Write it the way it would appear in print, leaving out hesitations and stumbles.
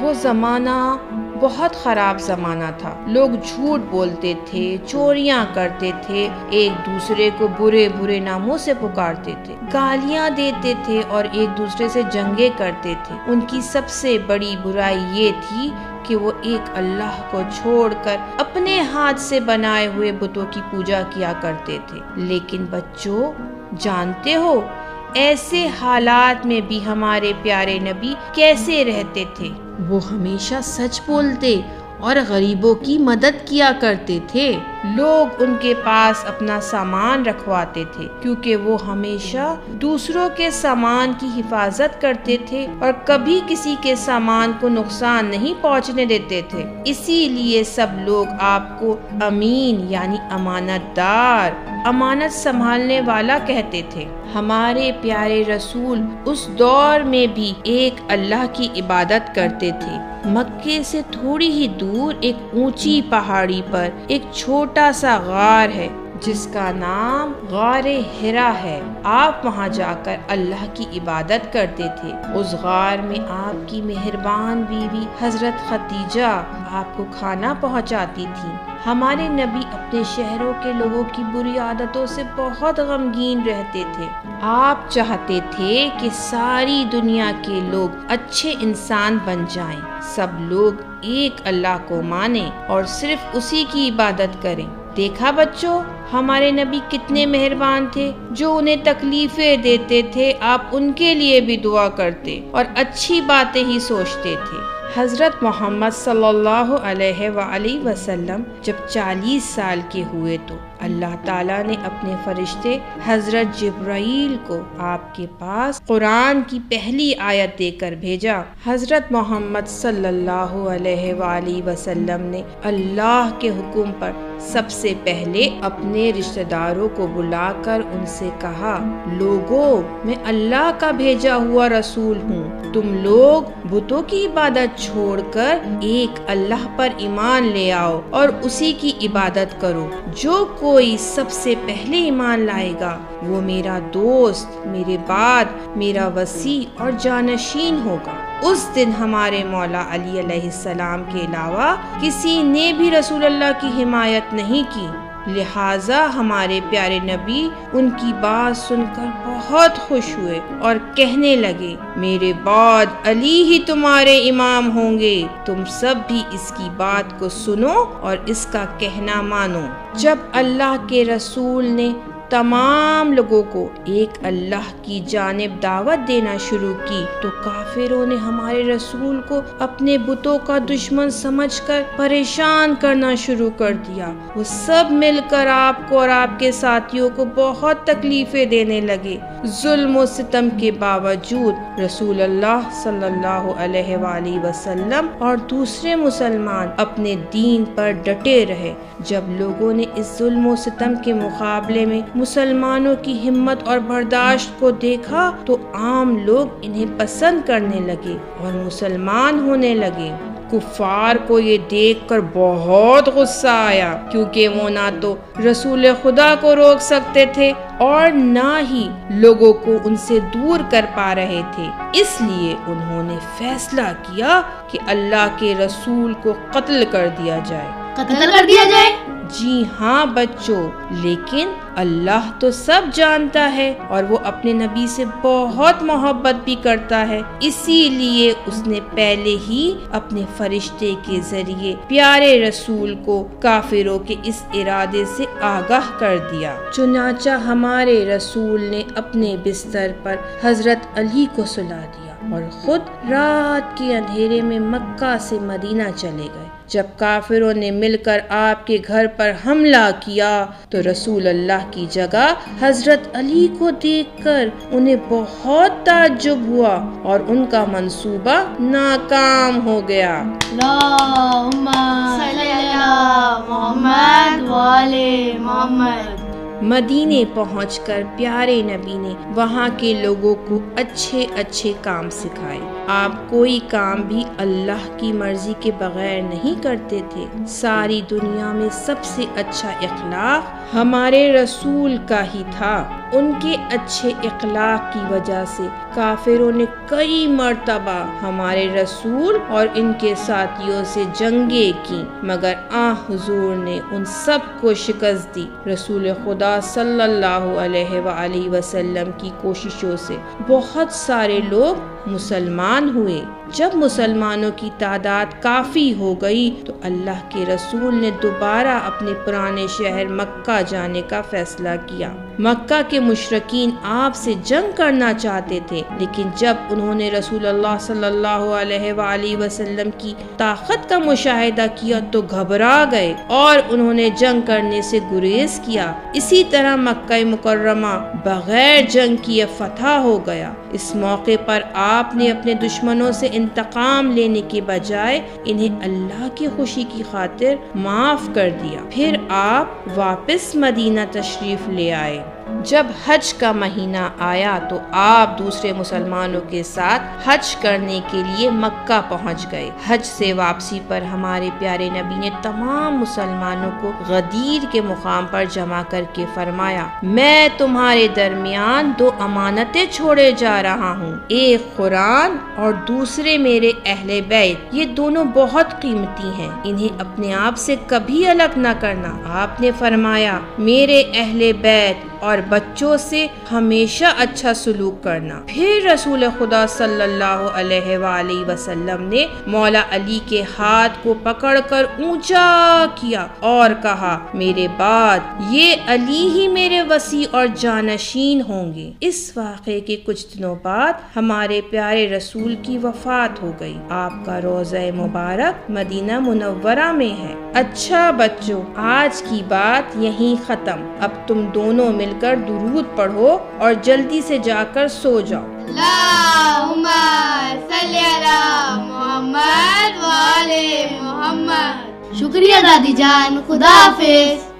وہ زمانہ بہت خراب زمانہ تھا. لوگ جھوٹ بولتے تھے، چوریاں کرتے تھے، ایک دوسرے کو برے برے ناموں سے پکارتے تھے، گالیاں دیتے تھے اور ایک دوسرے سے جنگیں کرتے تھے. ان کی سب سے بڑی برائی یہ تھی کہ وہ ایک اللہ کو چھوڑ کر اپنے ہاتھ سے بنائے ہوئے بتوں کی پوجا کیا کرتے تھے. لیکن بچوں، جانتے ہو ایسے حالات میں بھی ہمارے پیارے نبی کیسے رہتے تھے؟ وہ ہمیشہ سچ بولتے اور غریبوں کی مدد کیا کرتے تھے. لوگ ان کے پاس اپنا سامان رکھواتے تھے کیونکہ وہ ہمیشہ دوسروں کے سامان کی حفاظت کرتے تھے اور کبھی کسی کے سامان کو نقصان نہیں پہنچنے دیتے تھے. اسی لیے سب لوگ آپ کو امین یعنی امانت دار، امانت سنبھالنے والا کہتے تھے. ہمارے پیارے رسول اس دور میں بھی ایک اللہ کی عبادت کرتے تھے. مکے سے تھوڑی ہی دور ایک اونچی پہاڑی پر ایک چھوٹا سا غار ہے جس کا نام غار حرا ہے. آپ وہاں جا کر اللہ کی عبادت کرتے تھے. اس غار میں آپ کی مہربان بیوی حضرت خدیجہ آپ کو کھانا پہنچاتی تھی. ہمارے نبی اپنے شہروں کے لوگوں کی بری عادتوں سے بہت غمگین رہتے تھے. آپ چاہتے تھے کہ ساری دنیا کے لوگ اچھے انسان بن جائیں، سب لوگ ایک اللہ کو مانیں اور صرف اسی کی عبادت کریں. دیکھا بچوں، ہمارے نبی کتنے مہربان تھے. جو انہیں تکلیفیں دیتے تھے آپ ان کے لیے بھی دعا کرتے اور اچھی باتیں ہی سوچتے تھے. حضرت محمد صلی اللہ علیہ وآلہ وسلم جب 40 سال کے ہوئے تو اللہ تعالیٰ نے اپنے فرشتے حضرت جبرائیل کو آپ کے پاس قرآن کی پہلی آیت دے کر بھیجا. حضرت محمد صلی اللہ علیہ وآلہ وسلم نے اللہ کے حکم پر سب سے پہلے اپنے رشتہ داروں کو بلا کر ان سے کہا، لوگوں، میں اللہ کا بھیجا ہوا رسول ہوں. تم لوگ بتوں کی عبادت چھوڑ کر ایک اللہ پر ایمان لے آؤ اور اسی کی عبادت کرو. جو کوئی سب سے پہلے ایمان لائے گا وہ میرا دوست، میرے بعد میرا وصی اور جانشین ہوگا. اس دن ہمارے مولا علی علیہ السلام کے علاوہ کسی نے بھی رسول اللہ کی حمایت نہیں کی. لہٰذا ہمارے پیارے نبی ان کی بات سن کر بہت خوش ہوئے اور کہنے لگے، میرے بعد علی ہی تمہارے امام ہوں گے. تم سب بھی اس کی بات کو سنو اور اس کا کہنا مانو. جب اللہ کے رسول نے تمام لوگوں کو ایک اللہ کی جانب دعوت دینا شروع کی تو کافروں نے ہمارے رسول کو اپنے بتوں کا دشمن سمجھ کر پریشان کرنا شروع کر دیا. وہ سب مل کر آپ کو اور آپ کے ساتھیوں کو بہت تکلیفیں دینے لگے. ظلم و ستم کے باوجود رسول اللہ صلی اللہ علیہ وآلہ وسلم اور دوسرے مسلمان اپنے دین پر ڈٹے رہے. جب لوگوں نے اس ظلم و ستم کے مقابلے میں مسلمانوں کی ہمت اور برداشت کو دیکھا تو عام لوگ انہیں پسند کرنے لگے اور مسلمان ہونے لگے. کفار کو یہ دیکھ کر بہت غصہ آیا کیونکہ وہ نہ تو رسول خدا کو روک سکتے تھے اور نہ ہی لوگوں کو ان سے دور کر پا رہے تھے. اس لیے انہوں نے فیصلہ کیا کہ اللہ کے رسول کو قتل کر دیا جائے. قتل کر دیا جائے؟ جی ہاں بچوں، لیکن اللہ تو سب جانتا ہے اور وہ اپنے نبی سے بہت محبت بھی کرتا ہے. اسی لیے اس نے پہلے ہی اپنے فرشتے کے ذریعے پیارے رسول کو کافروں کے اس ارادے سے آگاہ کر دیا. چنانچہ ہمارے رسول نے اپنے بستر پر حضرت علی کو سلا دیا اور خود رات کے اندھیرے میں مکہ سے مدینہ چلے گئے. جب کافروں نے مل کر آپ کے گھر پر حملہ کیا تو رسول اللہ کی جگہ حضرت علی کو دیکھ کر انہیں بہت تعجب ہوا اور ان کا منصوبہ ناکام ہو گیا. اللہم صلی علی محمد وعلی محمد. مدینے پہنچ کر پیارے نبی نے وہاں کے لوگوں کو اچھے اچھے کام سکھائے. آپ کوئی کام بھی اللہ کی مرضی کے بغیر نہیں کرتے تھے. ساری دنیا میں سب سے اچھا اخلاق ہمارے رسول کا ہی تھا۔ ان کے اچھے اخلاق کی وجہ سے کافروں نے کئی مرتبہ ہمارے رسول اور ان کے ساتھیوں سے جنگیں کی، مگر حضور نے ان سب کو شکست دی۔ رسول خدا صلی اللہ علیہ وآلہ وسلم کی کوششوں سے بہت سارے لوگ مسلمان ہوئے۔ جب مسلمانوں کی تعداد کافی ہو گئی تو اللہ کے رسول نے دوبارہ اپنے پرانے شہر مکہ جانے کا فیصلہ کیا۔ مکہ کے مشرکین آپ سے جنگ کرنا چاہتے تھے، لیکن جب انہوں نے رسول اللہ صلی اللہ علیہ وآلہ وسلم کی طاقت کا مشاہدہ کیا تو گھبرا گئے اور انہوں نے جنگ کرنے سے گریز کیا۔ اسی طرح مکہ مکرمہ بغیر جنگ کیے فتح ہو گیا۔ اس موقع پر آپ نے اپنے دشمنوں سے انتقام لینے کے بجائے انہیں اللہ کی خوشی کی خاطر معاف کر دیا۔ پھر آپ واپس مدینہ تشریف لے آئے۔ جب حج کا مہینہ آیا تو آپ دوسرے مسلمانوں کے ساتھ حج کرنے کے لیے مکہ پہنچ گئے۔ حج سے واپسی پر ہمارے پیارے نبی نے تمام مسلمانوں کو غدیر کے مقام پر جمع کر کے فرمایا، میں تمہارے درمیان دو امانتیں چھوڑے جا رہا ہوں، ایک قرآن اور دوسرے میرے اہل بیت۔ یہ دونوں بہت قیمتی ہیں، انہیں اپنے آپ سے کبھی الگ نہ کرنا۔ آپ نے فرمایا، میرے اہل بیت اور بچوں سے ہمیشہ اچھا سلوک کرنا۔ پھر رسول خدا صلی اللہ علیہ وآلہ وسلم نے مولا علی کے ہاتھ کو پکڑ کر اونچا کیا اور کہا، میرے بعد یہ علی ہی میرے وصی اور جانشین ہوں گے۔ اس واقعے کے کچھ دنوں بعد ہمارے پیارے رسول کی وفات ہو گئی۔ آپ کا روضہ مبارک مدینہ منورہ میں ہے۔ اچھا بچوں، آج کی بات یہیں ختم۔ اب تم دونوں مل کر درود پڑھو اور جلدی سے جا کر سو جاؤ۔ اللہم صلی علی محمد و آل محمد۔ شکریہ دادی جان، خدا حافظ۔